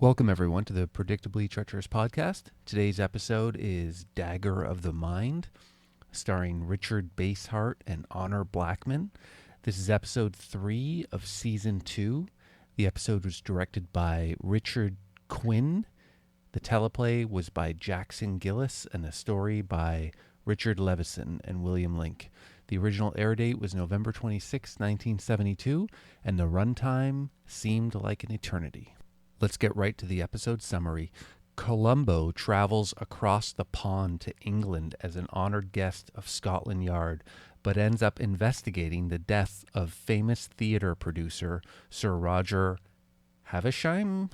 Welcome, everyone, to the Predictably Treacherous podcast. Today's episode is Dagger of the Mind, starring Richard Basehart and Honor Blackman. This is episode 3 of season 2. The episode was directed by Richard Quinn. The teleplay was by Jackson Gillis, and the story by Richard Levison and William Link. The original air date was November 26, 1972, and the runtime seemed like an eternity. Let's get right to the episode summary. Columbo travels across the pond to England as an honored guest of Scotland Yard, but ends up investigating the death of famous theater producer Sir Roger Haversham.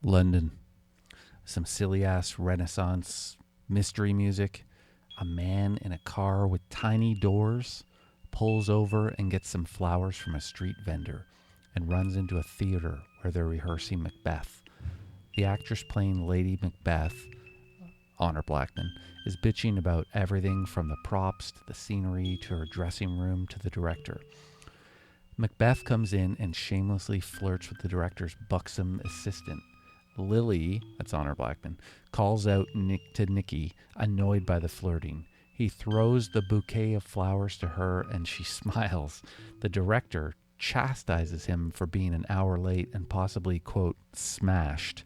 London. Some silly-ass Renaissance mystery music. A man in a car with tiny doors pulls over and gets some flowers from a street vendor and runs into a theater where they're rehearsing Macbeth. The actress playing Lady Macbeth, Honor Blackman, is bitching about everything from the props to the scenery to her dressing room to the director. Macbeth comes in and shamelessly flirts with the director's buxom assistant. Lily, that's Honor Blackman, calls out to Nikki, annoyed by the flirting. He throws the bouquet of flowers to her and she smiles. The director chastises him for being an hour late and possibly, quote, smashed.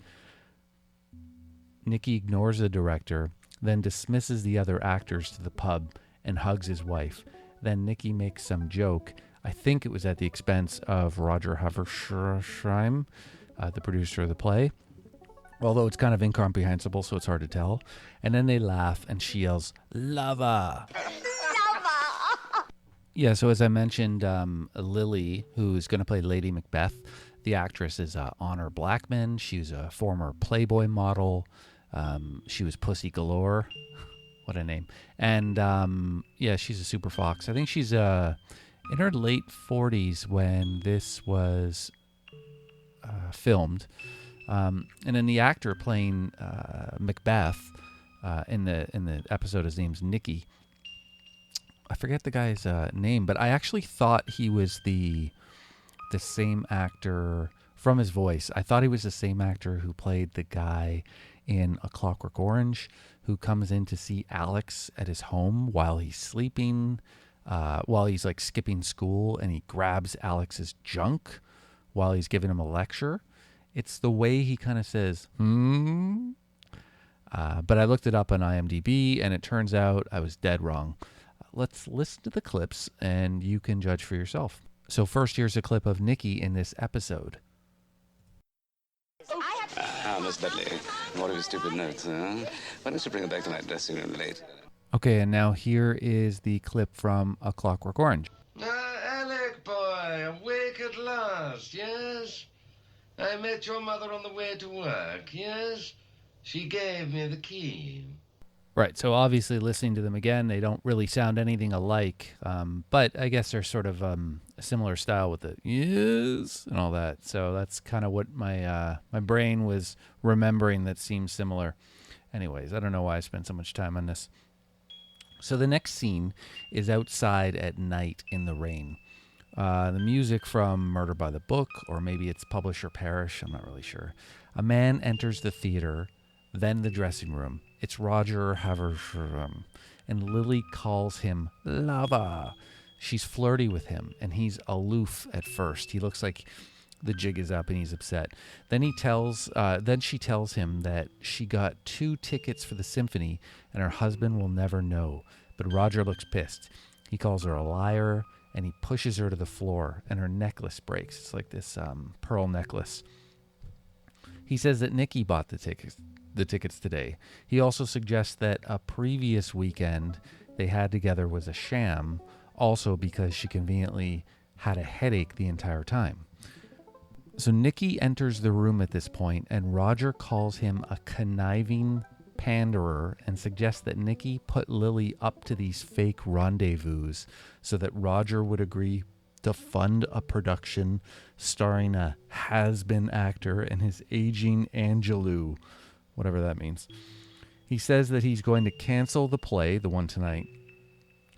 Nikki ignores the director, then dismisses the other actors to the pub and hugs his wife. Then Nikki makes some joke. I think it was at the expense of Roger Haversham, the producer of the play. Although it's kind of incomprehensible, so it's hard to tell. And then they laugh, and she yells, "Lover!" Lover! Yeah, so as I mentioned, Lily, who's going to play Lady Macbeth, the actress is Honor Blackman. She's a former Playboy model. She was Pussy Galore. What a name. And, yeah, she's a super fox. I think she's in her late 40s when this was filmed. And then the actor playing Macbeth in the episode, his name's Nicky. I forget the guy's name, but I actually thought he was the same actor from his voice. I thought he was the same actor who played the guy in A Clockwork Orange, who comes in to see Alex at his home while he's sleeping, while he's like skipping school, and he grabs Alex's junk while he's giving him a lecture. It's the way he kind of says, But I looked it up on IMDb, and it turns out I was dead wrong. Let's listen to the clips, and you can judge for yourself. So first, here's a clip of Nikki in this episode. Miss Dudley, what are your stupid notes, huh? Why don't you bring it back to my dressing room later? Okay, and now here is the clip from A Clockwork Orange. Alec, boy, awake at last, yes? I met your mother on the way to work, yes? She gave me the key. Right, so obviously listening to them again, they don't really sound anything alike, but I guess they're sort of a similar style with the yes and all that. So that's kind of what my brain was remembering that seems similar. Anyways, I don't know why I spent so much time on this. So the next scene is outside at night in the rain. The music from Murder by the Book, or maybe it's Publisher Parish, I'm not really sure. A man enters the theater, then the dressing room. It's Roger Haversham, and Lily calls him lover. She's flirty with him, and he's aloof at first. He looks like the jig is up and he's upset. Then she tells him that she got 2 tickets for the symphony and her husband will never know. But Roger looks pissed. He calls her a liar, and he pushes her to the floor, and her necklace breaks. It's like this pearl necklace. He says that Nikki bought the tickets today. He also suggests that a previous weekend they had together was a sham, also because she conveniently had a headache the entire time. So Nikki enters the room at this point, and Roger calls him a conniving panderer and suggests that Nikki put Lily up to these fake rendezvous so that Roger would agree to fund a production starring a has-been actor and his aging Angelou, whatever that means. He says that he's going to cancel the play, the one tonight,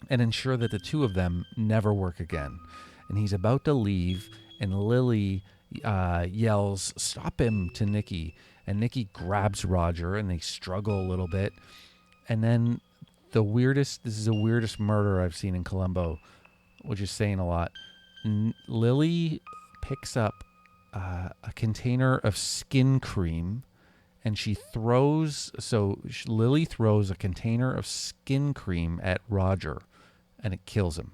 and ensure that the two of them never work again. And he's about to leave, and Lily yells, "Stop him," to Nikki. And Nikki grabs Roger, and they struggle a little bit. And then this is the weirdest murder I've seen in Columbo, which is saying a lot. Lily picks up a container of skin cream, and Lily throws a container of skin cream at Roger, and it kills him.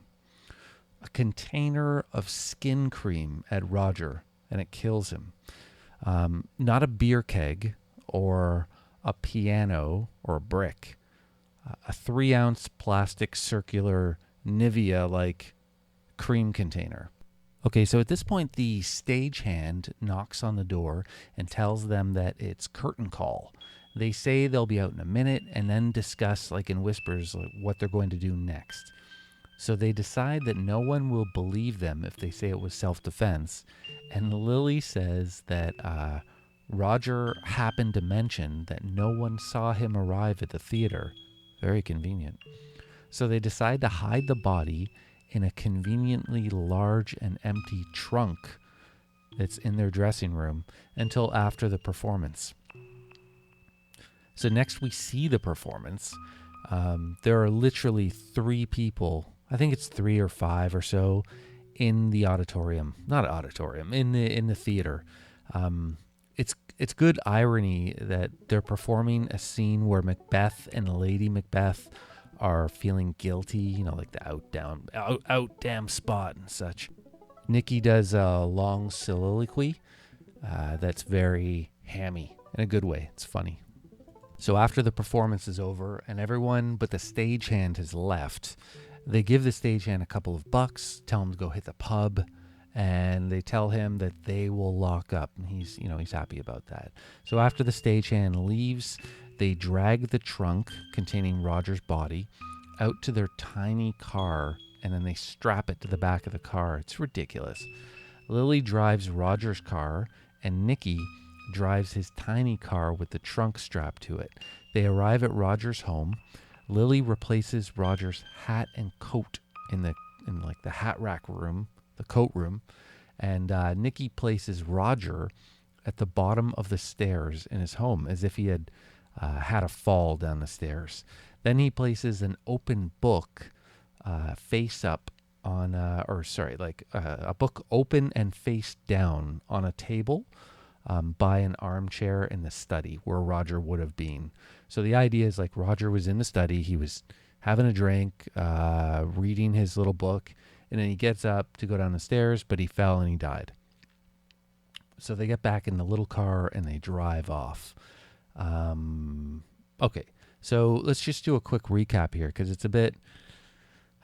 A container of skin cream at Roger, and it kills him. Not a beer keg or a piano or a brick. A 3-ounce plastic circular Nivea-like cream container. Okay, so at this point, the stagehand knocks on the door and tells them that it's curtain call. They say they'll be out in a minute and then discuss, like in whispers, like what they're going to do next. So they decide that no one will believe them if they say it was self-defense. And Lily says that Roger happened to mention that no one saw him arrive at the theater. Very convenient. So they decide to hide the body in a conveniently large and empty trunk that's in their dressing room until after the performance. So next we see the performance. There are literally 3 people, I think it's 3 or 5 or so, in the auditorium. Not auditorium, in the theater. It's good irony that they're performing a scene where Macbeth and Lady Macbeth are feeling guilty, like the out damn spot and such. Nikki does a long soliloquy that's very hammy in a good way. It's funny. So after the performance is over and everyone but the stagehand has left, they give the stagehand a couple of bucks, tell him to go hit the pub, and they tell him that they will lock up. And he's happy about that. So after the stagehand leaves, they drag the trunk containing Roger's body out to their tiny car, and then they strap it to the back of the car. It's ridiculous. Lily drives Roger's car, and Nikki drives his tiny car with the trunk strapped to it. They arrive at Roger's home. Lily replaces Roger's hat and coat in the hat rack room, the coat room, and Nikki places Roger at the bottom of the stairs in his home as if he had had a fall down the stairs. Then he places an open book face up on, a book open and face down on a table by an armchair in the study where Roger would have been. So the idea is like Roger was in the study, he was having a drink, reading his little book, and then he gets up to go down the stairs, but he fell and he died. So they get back in the little car and they drive off. Okay, so let's just do a quick recap here because it's a bit,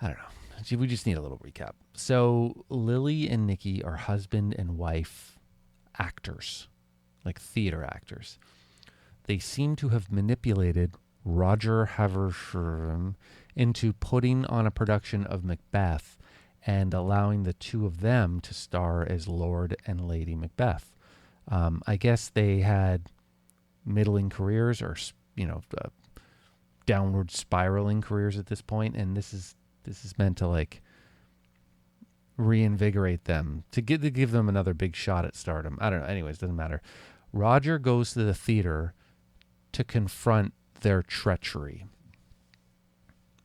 I don't know. We just need a little recap. So Lily and Nikki are husband and wife actors, like theater actors. They seem to have manipulated Roger Haversham into putting on a production of Macbeth and allowing the two of them to star as Lord and Lady Macbeth. I guess they had middling careers or, downward spiraling careers at this point, and this is meant to like reinvigorate them, to give them another big shot at stardom. I don't know. Anyways, doesn't matter. Roger goes to the theater to confront their treachery.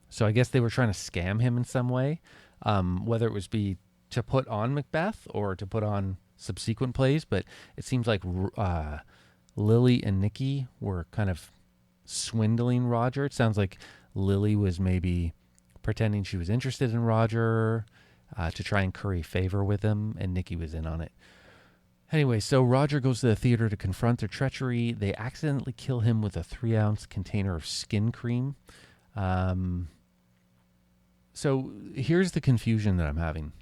So I guess they were trying to scam him in some way, whether it was to put on Macbeth or to put on subsequent plays. But it seems like Lily and Nikki were kind of swindling Roger. It sounds like Lily was maybe pretending she was interested in Roger to try and curry favor with him, and Nikki was in on it. Anyway, so Roger goes to the theater to confront their treachery. They accidentally kill him with a 3-ounce container of skin cream. So here's the confusion that I'm having.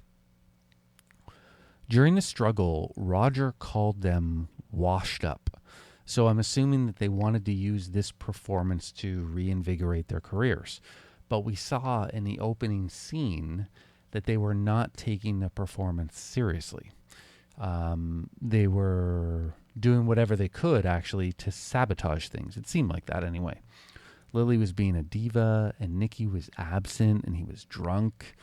During the struggle, Roger called them washed up. So I'm assuming that they wanted to use this performance to reinvigorate their careers. But we saw in the opening scene that they were not taking the performance seriously. They were doing whatever they could, actually, to sabotage things. It seemed like that anyway. Lily was being a diva, and Nicky was absent, and he was drunk.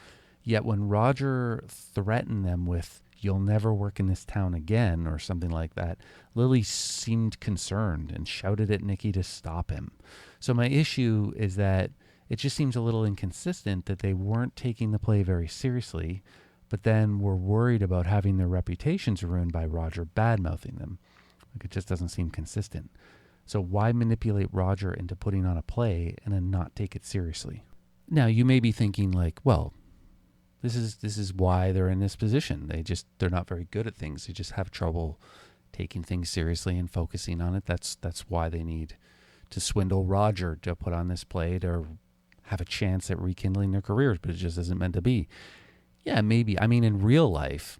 Yet when Roger threatened them with, "You'll never work in this town again," or something like that, Lily seemed concerned and shouted at Nicky to stop him. So my issue is that it just seems a little inconsistent that they weren't taking the play very seriously, but then were worried about having their reputations ruined by Roger bad-mouthing them. Like, it just doesn't seem consistent. So why manipulate Roger into putting on a play and then not take it seriously? Now, you may be thinking like, well, this is why they're in this position. They're not very good at things. They just have trouble taking things seriously and focusing on it. That's why they need to swindle Roger to put on this play to have a chance at rekindling their careers, but it just isn't meant to be. Yeah, maybe. I mean, in real life,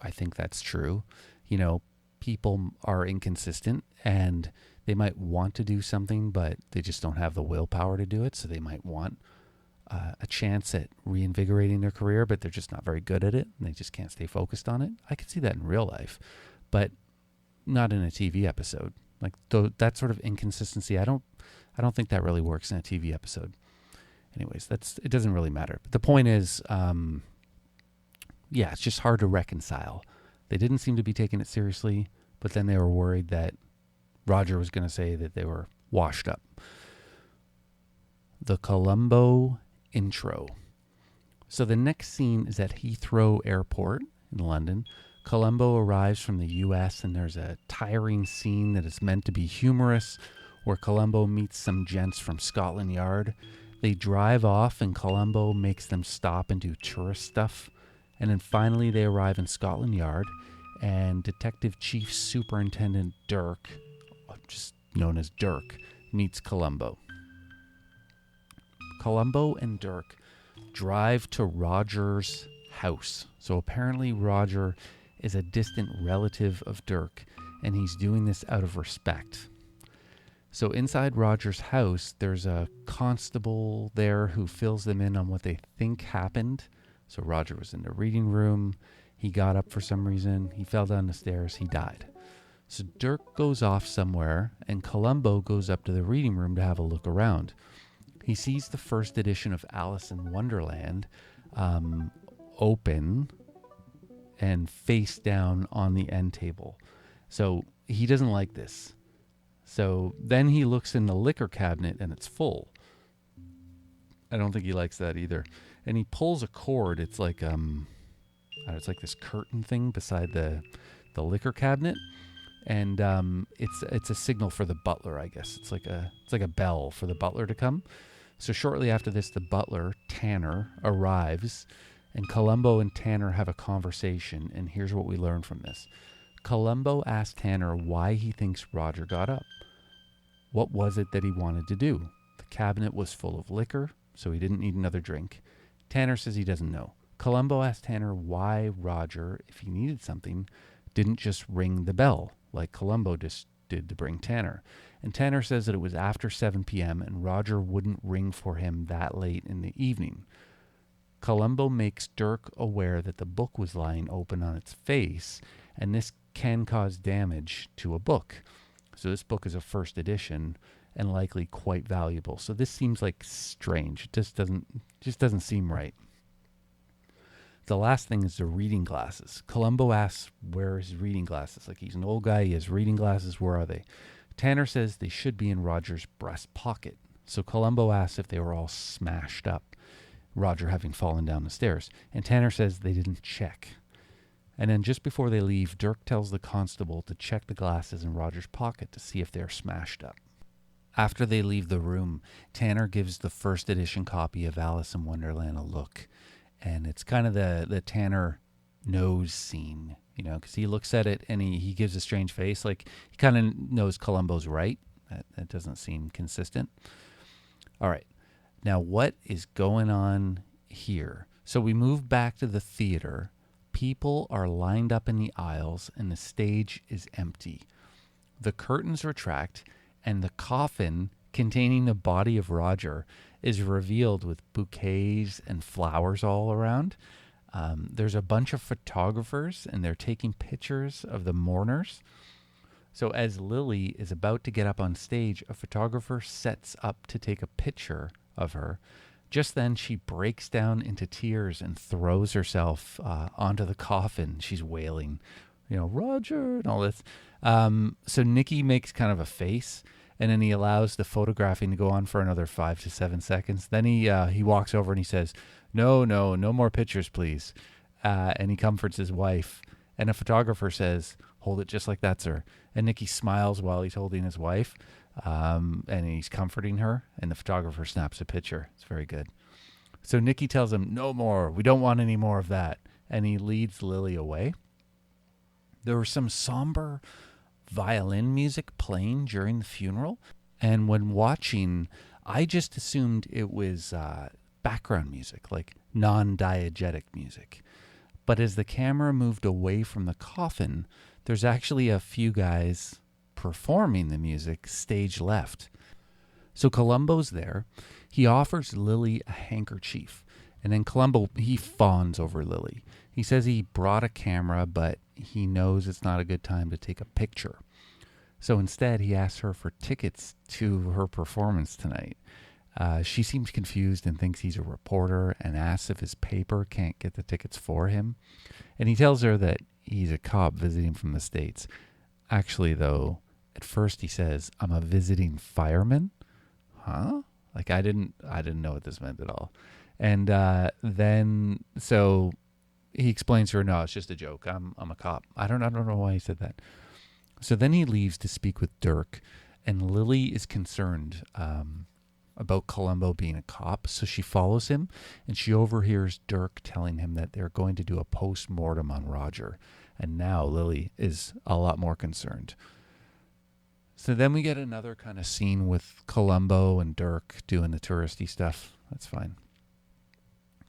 I think that's true. You know, people are inconsistent and they might want to do something, but they just don't have the willpower to do it. So they might want a chance at reinvigorating their career, but they're just not very good at it and they just can't stay focused on it. I could see that in real life, but not in a TV episode. Like that sort of inconsistency, I don't think that really works in a TV episode. Anyways, it doesn't really matter. But the point is, it's just hard to reconcile. They didn't seem to be taking it seriously, but then they were worried that Roger was going to say that they were washed up. The Columbo intro. So the next scene is at Heathrow Airport in London. Columbo arrives from the US and there's a tiring scene that is meant to be humorous where Columbo meets some gents from Scotland Yard. They drive off and Columbo makes them stop and do tourist stuff. And then finally they arrive in Scotland Yard and Detective Chief Superintendent Dirk, just known as Dirk, meets Columbo. Columbo and Dirk drive to Roger's house. So apparently Roger is a distant relative of Dirk, and he's doing this out of respect. So inside Roger's house, there's a constable there who fills them in on what they think happened. So Roger was in the reading room. He got up for some reason. He fell down the stairs. He died. So Dirk goes off somewhere, and Columbo goes up to the reading room to have a look around. He sees the first edition of Alice in Wonderland open and face down on the end table. So he doesn't like this. So then he looks in the liquor cabinet and it's full. I don't think he likes that either. And he pulls a cord. It's like this curtain thing beside the liquor cabinet. And it's a signal for the butler, I guess. It's like a bell for the butler to come. So shortly after this, the butler, Tanner, arrives, and Columbo and Tanner have a conversation, and here's what we learn from this. Columbo asks Tanner why he thinks Roger got up. What was it that he wanted to do? The cabinet was full of liquor, so he didn't need another drink. Tanner says he doesn't know. Columbo asks Tanner why Roger, if he needed something, didn't just ring the bell, like Columbo just did to bring Tanner. And Tanner says that it was after 7 p.m. and Roger wouldn't ring for him that late in the evening. Columbo makes Dirk aware that the book was lying open on its face, and this can cause damage to a book. So this book is a first edition and likely quite valuable. So this seems like strange. It just doesn't seem right. The last thing is the reading glasses. Columbo asks where his reading glasses. Like, he's an old guy, he has reading glasses, where are they? Tanner says they should be in Roger's breast pocket. So Columbo asks if they were all smashed up, Roger having fallen down the stairs. And Tanner says they didn't check. And then just before they leave, Dirk tells the constable to check the glasses in Roger's pocket to see if they're smashed up. After they leave the room, Tanner gives the first edition copy of Alice in Wonderland a look. And it's kind of the Tanner nose scene, you know, because he looks at it and he gives a strange face. Like, he kind of knows Columbo's right. That doesn't seem consistent. All right. Now, what is going on here? So we move back to the theater. People are lined up in the aisles and the stage is empty. The curtains retract and the coffin containing the body of Roger is revealed with bouquets and flowers all around. There's a bunch of photographers and they're taking pictures of the mourners. So as Lily is about to get up on stage, a photographer sets up to take a picture of her. Just then she breaks down into tears and throws herself onto the coffin. She's wailing, Roger and all this. So Nicky makes kind of a face, and then he allows the photographing to go on for another 5 to 7 seconds. Then he walks over and he says, no more pictures, please. And he comforts his wife. And a photographer says, hold it just like that, sir. And Nicky smiles while he's holding his wife, and he's comforting her. And the photographer snaps a picture. It's very good. So Nicky tells him, no more. We don't want any more of that. And he leads Lily away. There was some somber violin music playing during the funeral. And when watching, I just assumed it was background music, like non-diegetic music. But as the camera moved away from the coffin, there's actually a few guys performing the music stage left. So Columbo's there. He offers Lily a handkerchief. And then Columbo, he fawns over Lily. He says he brought a camera, but he knows it's not a good time to take a picture. So instead, he asks her for tickets to her performance tonight. She seems confused and thinks he's a reporter and asks if his paper can't get the tickets for him. And he tells her that he's a cop visiting from the States. Actually, though, at first he says, I'm a visiting fireman. Huh? Like, I didn't know what this meant at all. And then, so he explains to her, no, it's just a joke. I'm a cop. I don't know why he said that. So then he leaves to speak with Dirk, and Lily is concerned about Columbo being a cop. So she follows him, and she overhears Dirk telling him that they're going to do a post-mortem on Roger. And now Lily is a lot more concerned. So then we get another kind of scene with Columbo and Dirk doing the touristy stuff. That's fine.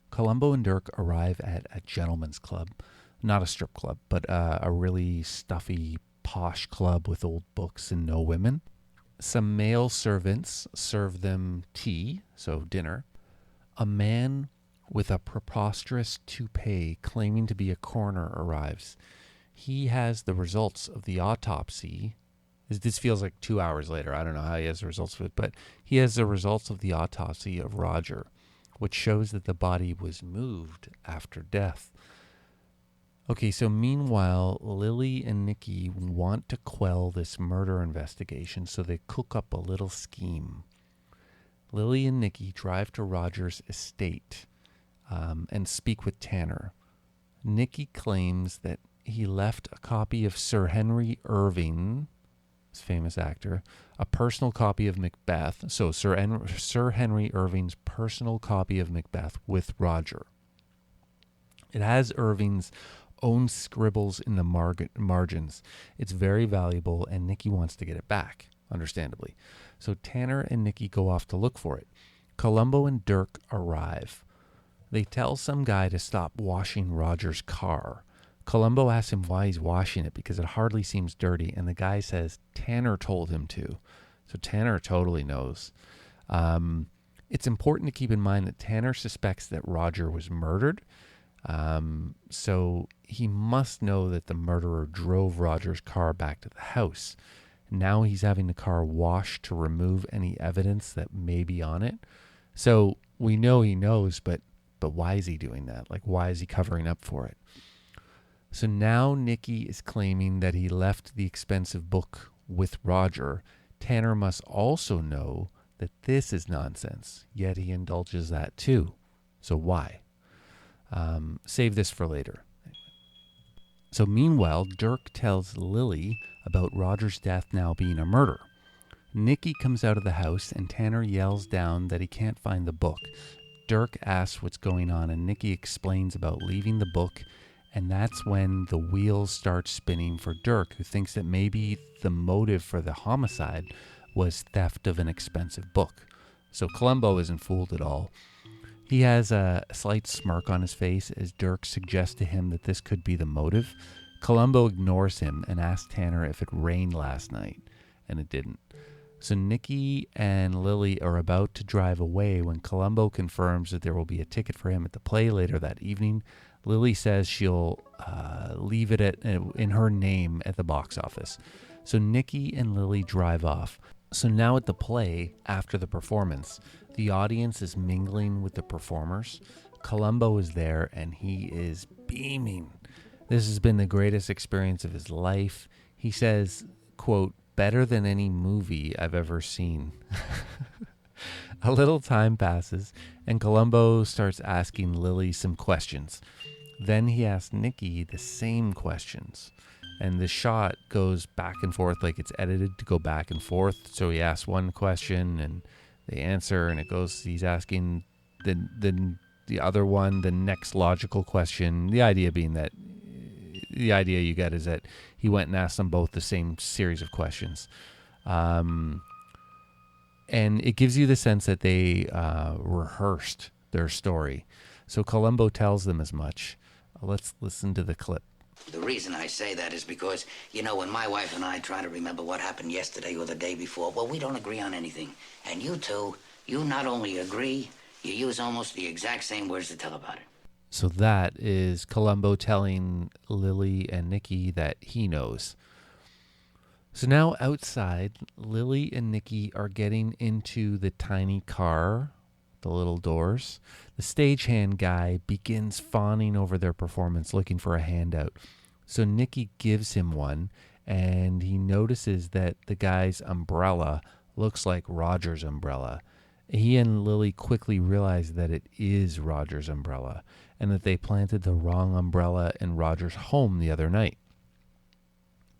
Columbo and Dirk arrive at a gentleman's club. Not a strip club, but a really stuffy, posh club with old books and no women. Some male servants serve them tea, so dinner. A man with a preposterous toupee claiming to be a coroner arrives. He has the results of the autopsy. This feels like 2 hours later. I don't know how he has the results of it, but he has the results of the autopsy of Roger, which shows that the body was moved after death. Okay, so meanwhile, Lily and Nicky want to quell this murder investigation, so they cook up a little scheme. Lily and Nicky drive to Roger's estate and speak with Tanner. Nicky claims that he left a copy of Sir Henry Irving, his famous actor, a personal copy of Macbeth, so Sir Henry Irving's personal copy of Macbeth with Roger. It has Irving's own scribbles in the margins. It's very valuable, and Nicky wants to get it back, understandably. So Tanner and Nicky go off to look for it. Columbo and Dirk arrive. They tell some guy to stop washing Roger's car. Columbo asks him why he's washing it because it hardly seems dirty, and the guy says Tanner told him to. So Tanner totally knows. It's important to keep in mind that Tanner suspects that Roger was murdered. So he must know that the murderer drove Roger's car back to the house. Now he's having the car washed to remove any evidence that may be on it. So we know he knows, but why is he doing that? Like, why is he covering up for it? So now Nicky is claiming that he left the expensive book with Roger. Tanner must also know that this is nonsense, yet he indulges that too. So why? Save this for later. So meanwhile, Dirk tells Lily about Roger's death now being a murder. Nicky comes out of the house and Tanner yells down that he can't find the book. Dirk asks what's going on and Nicky explains about leaving the book, and that's when the wheels start spinning for Dirk, who thinks that maybe the motive for the homicide was theft of an expensive book. So Columbo isn't fooled at all. He has a slight smirk on his face as Dirk suggests to him that this could be the motive. Columbo ignores him and asks Tanner if it rained last night, and it didn't. So Nikki and Lily are about to drive away when Columbo confirms that there will be a ticket for him at the play later that evening. Lily says she'll leave it in her name at the box office. So Nikki and Lily drive off. So now at the play, after the performance, the audience is mingling with the performers. Columbo is there and he is beaming. This has been the greatest experience of his life. He says, quote, better than any movie I've ever seen. A little time passes and Columbo starts asking Lily some questions. Then he asks Nikki the same questions. And the shot goes back and forth, like it's edited to go back and forth. So he asks one question and they answer, and it goes, he's asking the other one the next logical question. The idea you get is that he went and asked them both the same series of questions. And it gives you the sense that they rehearsed their story. So Columbo tells them as much. Let's listen to the clip. The reason I say that is because, when my wife and I try to remember what happened yesterday or the day before, well, we don't agree on anything. And you two, you not only agree, you use almost the exact same words to tell about it. So that is Columbo telling Lily and Nikki that he knows. So now outside, Lily and Nikki are getting into the tiny car, the little doors. The stagehand guy begins fawning over their performance, looking for a handout. So Nikki gives him one, and he notices that the guy's umbrella looks like Roger's umbrella. He and Lily quickly realize that it is Roger's umbrella, and that they planted the wrong umbrella in Roger's home the other night.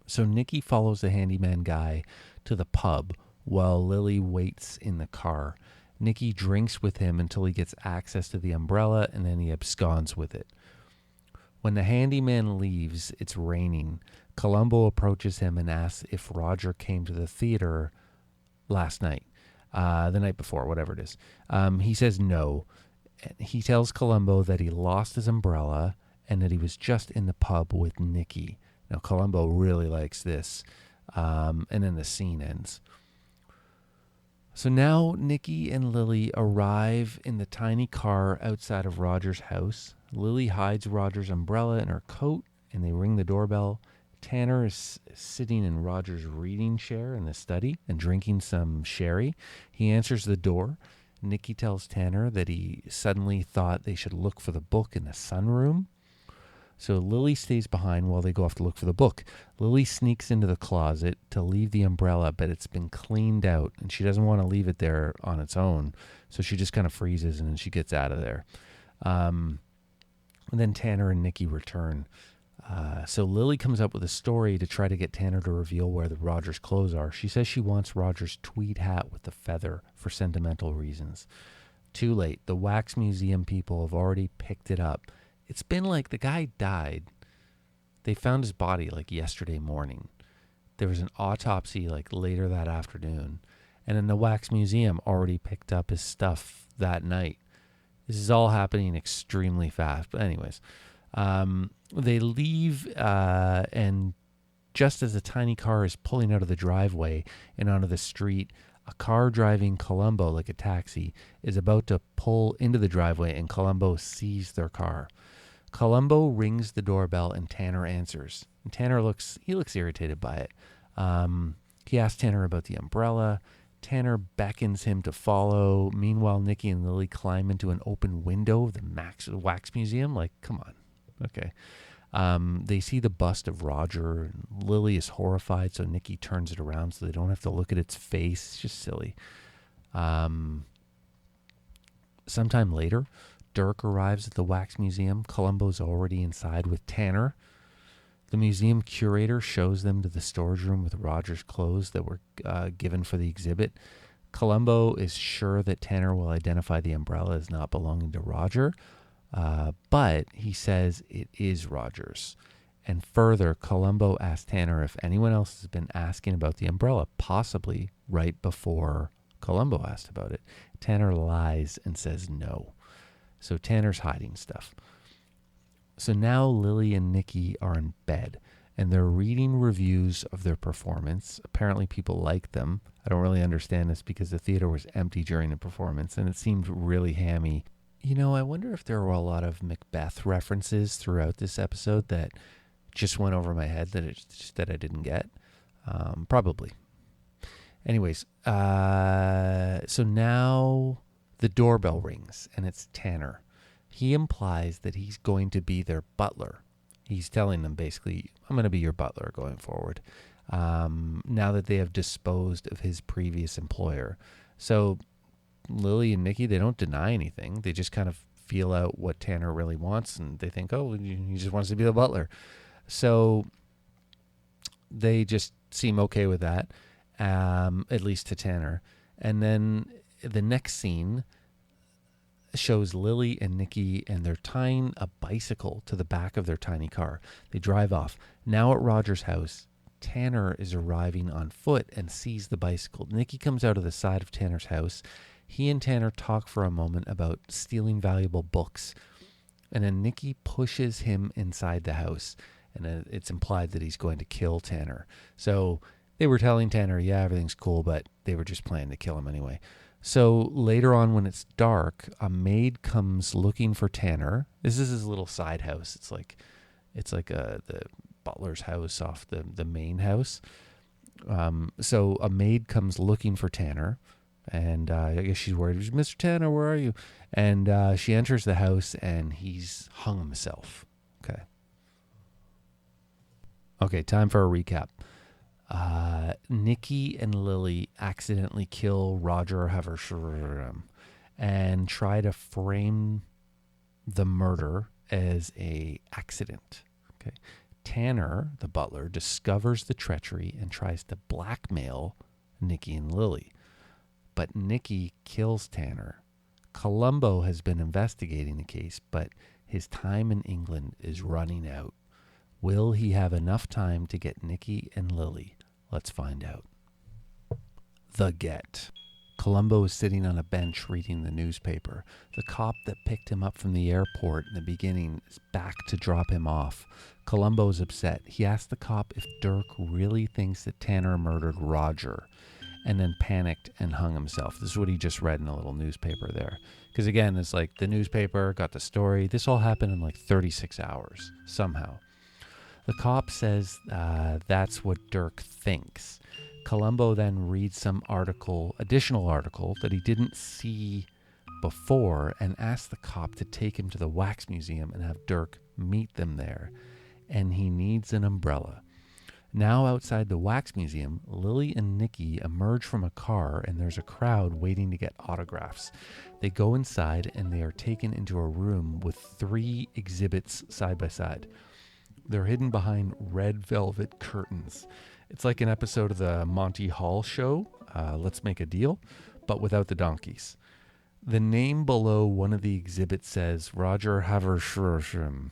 So Nikki follows the handyman guy to the pub while Lily waits in the car. Nikki drinks with him until he gets access to the umbrella, and then he absconds with it. When the handyman leaves, it's raining. Columbo approaches him and asks if Roger came to the theater last night, the night before, whatever it is. He says no. He tells Columbo that he lost his umbrella and that he was just in the pub with Nikki. Now, Columbo really likes this, and then the scene ends. So now Nikki and Lily arrive in the tiny car outside of Roger's house. Lily hides Roger's umbrella in her coat, and they ring the doorbell. Tanner is sitting in Roger's reading chair in the study and drinking some sherry. He answers the door. Nikki tells Tanner that he suddenly thought they should look for the book in the sunroom. So Lily stays behind while they go off to look for the book. Lily sneaks into the closet to leave the umbrella, but it's been cleaned out, and she doesn't want to leave it there on its own. So she just kind of freezes, and then she gets out of there. And then Tanner and Nikki return. So Lily comes up with a story to try to get Tanner to reveal where the Roger's clothes are. She says she wants Roger's tweed hat with the feather for sentimental reasons. Too late. The wax museum people have already picked it up. It's been like the guy died. They found his body like yesterday morning. There was an autopsy like later that afternoon. And then the wax museum already picked up his stuff that night. This is all happening extremely fast. But anyways, they leave and just as a tiny car is pulling out of the driveway and onto the street, a car driving Columbo like a taxi is about to pull into the driveway, and Columbo sees their car. Columbo rings the doorbell and Tanner answers. And Tanner looks irritated by it. He asks Tanner about the umbrella. Tanner beckons him to follow. Meanwhile, Nikki and Lily climb into an open window of the wax museum. Like, come on. Okay. They see the bust of Roger. Lily is horrified, so Nikki turns it around so they don't have to look at its face. It's just silly. Sometime later, Dirk arrives at the wax museum. Columbo's already inside with Tanner. The museum curator shows them to the storage room with Roger's clothes that were given for the exhibit. Columbo is sure that Tanner will identify the umbrella as not belonging to Roger, but he says it is Roger's. And further, Columbo asks Tanner if anyone else has been asking about the umbrella, possibly right before Columbo asked about it. Tanner lies and says no. So Tanner's hiding stuff. So now Lily and Nikki are in bed, and they're reading reviews of their performance. Apparently people like them. I don't really understand this because the theater was empty during the performance, and it seemed really hammy. You know, I wonder if there were a lot of Macbeth references throughout this episode that just went over my head that I didn't get. Probably. Anyways, so now the doorbell rings, and it's Tanner. He implies that he's going to be their butler. He's telling them basically, I'm going to be your butler going forward, now that they have disposed of his previous employer. So Lily and Nikki, they don't deny anything. They just kind of feel out what Tanner really wants, and they think, oh, he just wants to be the butler. So they just seem okay with that, at least to Tanner. And then the next scene shows Lily and Nikki, and they're tying a bicycle to the back of their tiny car. They drive off. Now at Roger's house, Tanner is arriving on foot and sees the bicycle. Nikki comes out of the side of Tanner's house. He and Tanner talk for a moment about stealing valuable books, and then Nikki pushes him inside the house, and it's implied that he's going to kill Tanner. So they were telling Tanner, yeah, everything's cool, but they were just planning to kill him anyway. So later on, when it's dark, a maid comes looking for Tanner. This is his little side house. It's like the butler's house off the main house. So a maid comes looking for Tanner, and I guess she's worried. Mr. Tanner, where are you? And she enters the house, and he's hung himself. Okay, time for a recap. Nikki and Lily accidentally kill Roger Haversham and try to frame the murder as a accident. Okay. Tanner, the butler, discovers the treachery and tries to blackmail Nikki and Lily. But Nikki kills Tanner. Columbo has been investigating the case, but his time in England is running out. Will he have enough time to get Nikki and Lily? Let's find out. The Get. Columbo is sitting on a bench reading the newspaper. The cop that picked him up from the airport in the beginning is back to drop him off. Columbo is upset. He asks the cop if Dirk really thinks that Tanner murdered Roger, and then panicked and hung himself. This is what he just read in a little newspaper there. Because again, it's like the newspaper got the story. This all happened in like 36 hours somehow. The cop says that's what Dirk thinks. Columbo then reads some additional article that he didn't see before, and asks the cop to take him to the wax museum and have Dirk meet them there. And he needs an umbrella. Now outside the wax museum, Lily and Nikki emerge from a car, and there's a crowd waiting to get autographs. They go inside, and they are taken into a room with 3 exhibits side by side. They're hidden behind red velvet curtains. It's like an episode of the Monty Hall show, Let's Make a Deal, but without the donkeys. The name below one of the exhibits says Roger Haversham.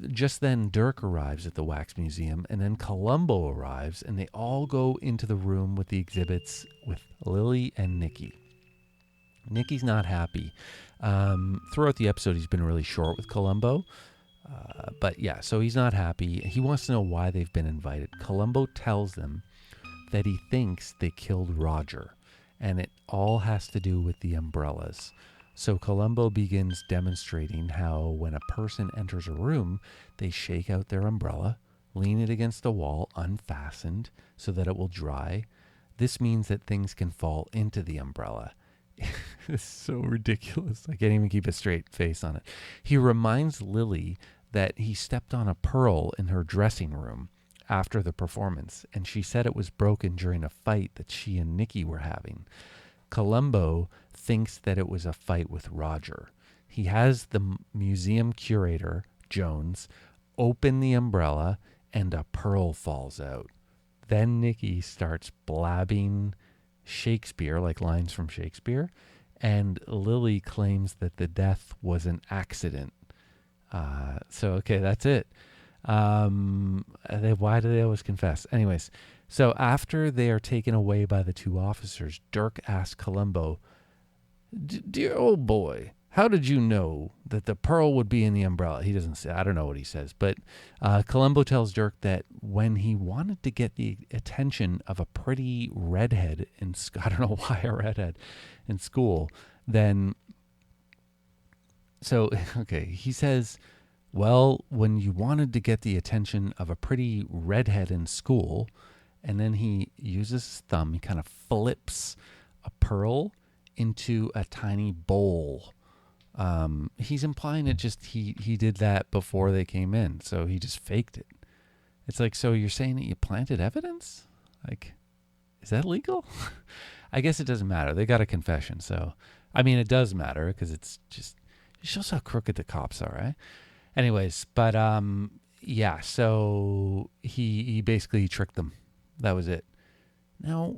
Just then, Dirk arrives at the wax museum, and then Columbo arrives, and they all go into the room with the exhibits with Lily and Nikki. Nikki's not happy. Throughout the episode, he's been really short with Columbo. But yeah, so he's not happy. He wants to know why they've been invited. Columbo tells them that he thinks they killed Roger, and it all has to do with the umbrellas. So Columbo begins demonstrating how when a person enters a room, they shake out their umbrella, lean it against the wall unfastened so that it will dry. This means that things can fall into the umbrella. It's so ridiculous. I can't even keep a straight face on it. He reminds Lily that he stepped on a pearl in her dressing room after the performance, and she said it was broken during a fight that she and Nikki were having. Columbo thinks that it was a fight with Roger. He has the museum curator, Jones, open the umbrella, and a pearl falls out. Then Nikki starts blabbing Shakespeare, like lines from Shakespeare, and Lily claims that the death was an accident. So, okay, that's it. Why do they always confess? Anyways, so after they are taken away by the 2 officers, Dirk asks Columbo, "Dear old boy, how did you know that the pearl would be in the umbrella? He doesn't say, I don't know what he says, but Columbo tells Dirk that when he wanted to get the attention of a pretty redhead I don't know why a redhead in school, then, so, okay, he says, well, when you wanted to get the attention of a pretty redhead in school, and then he uses his thumb, he kind of flips a pearl into a tiny bowl. He's implying it just he did that before they came in, so he just faked it. It's like, so you're saying that you planted evidence? Like, is that legal? I guess it doesn't matter. They got a confession, so I mean it does matter because it shows how crooked the cops are, right? Anyways, but yeah, so he basically tricked them. That was it. Now,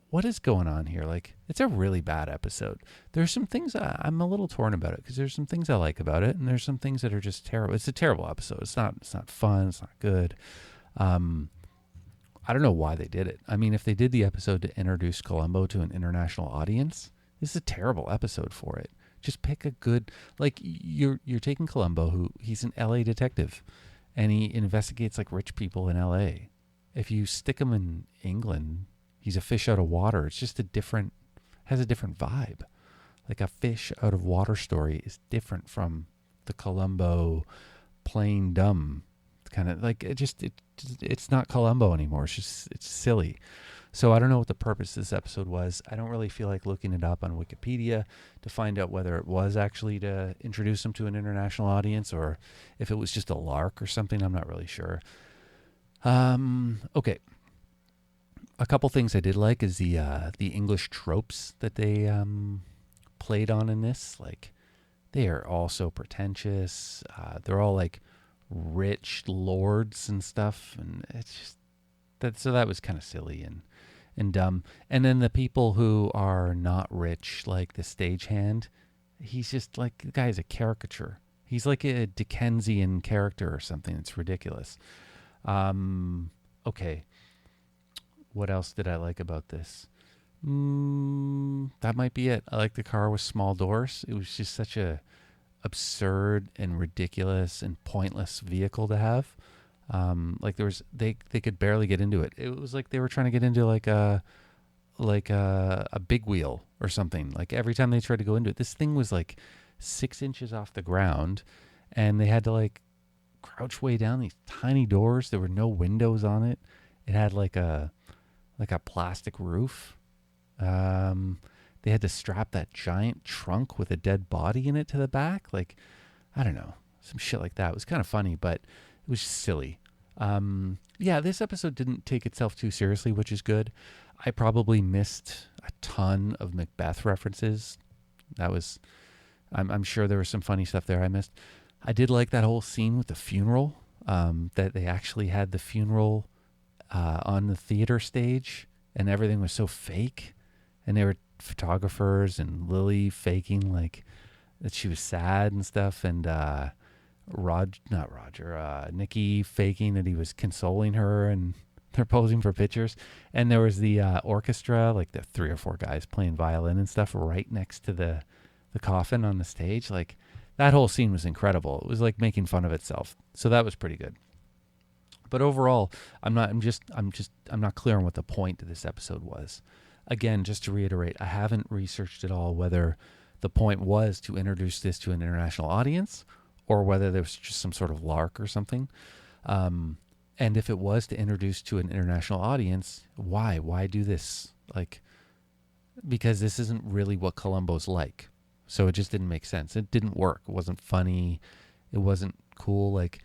what is going on here? Like, it's a really bad episode. There's some things I'm a little torn about it because there's some things I like about it, and there's some things that are just terrible. It's a terrible episode. It's not fun. It's not good. I don't know why they did it. I mean, if they did the episode to introduce Columbo to an international audience, this is a terrible episode for it. Just pick a good, like, you're taking Columbo, who he's an LA detective, and he investigates like rich people in LA. If you stick him in England, he's a fish out of water. It's just has a different vibe. Like a fish out of water story is different from the Columbo plain dumb kind of like it's not Columbo anymore. It's silly. So I don't know what the purpose of this episode was. I don't really feel like looking it up on Wikipedia to find out whether it was actually to introduce him to an international audience or if it was just a lark or something. I'm not really sure. Okay. A couple things I did like is the English tropes that they played on in this. Like, they are all so pretentious. They're all like rich lords and stuff, and it's just that was kind of silly and dumb. And then the people who are not rich, like the stagehand, he's just like, the guy's a caricature. He's like a Dickensian character or something. It's ridiculous. Okay. What else did I like about this? That might be it. I like the car with small doors. It was just such a absurd and ridiculous and pointless vehicle to have. Like they could barely get into it. It was like they were trying to get into like a big wheel or something. Like every time they tried to go into it, this thing was like 6 inches off the ground, and they had to like crouch way down these tiny doors. There were no windows on it. It had like a plastic roof. They had to strap that giant trunk with a dead body in it to the back. Like, I don't know, some shit like that. It was kind of funny, but it was silly. Yeah, this episode didn't take itself too seriously, which is good. I probably missed a ton of Macbeth references. I'm sure there was some funny stuff there I missed. I did like that whole scene with the funeral, that they actually had the funeral on the theater stage, and everything was so fake, and they were photographers, and faking like that she was sad and stuff, and Nicky faking that he was consoling her, and they're posing for pictures. And there was the orchestra, like the 3 or 4 guys playing violin and stuff right next to the coffin on the stage. Like, that whole scene was incredible. It was like making fun of itself. So that was pretty good. But overall, I'm not clear on what the point of this episode was. Again, just to reiterate, I haven't researched at all whether the point was to introduce this to an international audience or whether there was just some sort of lark or something. And if it was to introduce to an international audience, why? Why do this? Like, because this isn't really what Columbo's like. So it just didn't make sense. It didn't work. It wasn't funny. It wasn't cool. Like,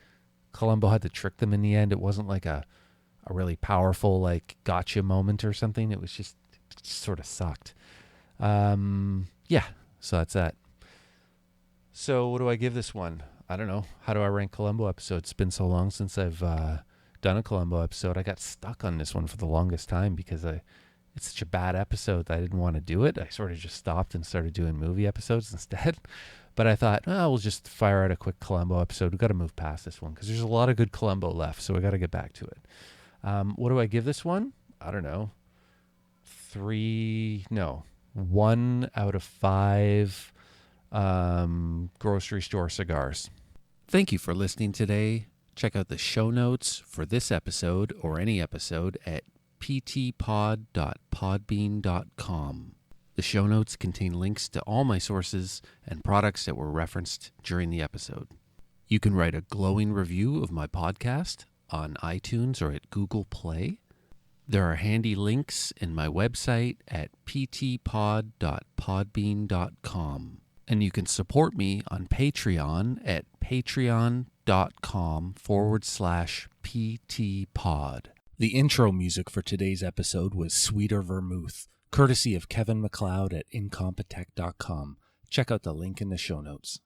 Columbo had to trick them in the end. It wasn't like a really powerful, like, gotcha moment or something. It just sort of sucked. Yeah, so that's that. So what do I give this one? I don't know. How do I rank Columbo episodes? It's been so long since I've done a Columbo episode. I got stuck on this one for the longest time because it's such a bad episode that I didn't want to do it. I sort of just stopped and started doing movie episodes instead. But I thought, we'll just fire out a quick Columbo episode. We've got to move past this one because there's a lot of good Columbo left, so we got to get back to it. What do I give this one? I don't know. 1 out of 5 grocery store cigars. Thank you for listening today. Check out the show notes for this episode or any episode at ptpod.podbean.com. The show notes contain links to all my sources and products that were referenced during the episode. You can write a glowing review of my podcast on iTunes or at Google Play. There are handy links in my website at ptpod.podbean.com. And you can support me on Patreon at patreon.com/ptpod. The intro music for today's episode was Sweeter Vermouth, courtesy of Kevin MacLeod at incompetech.com. Check out the link in the show notes.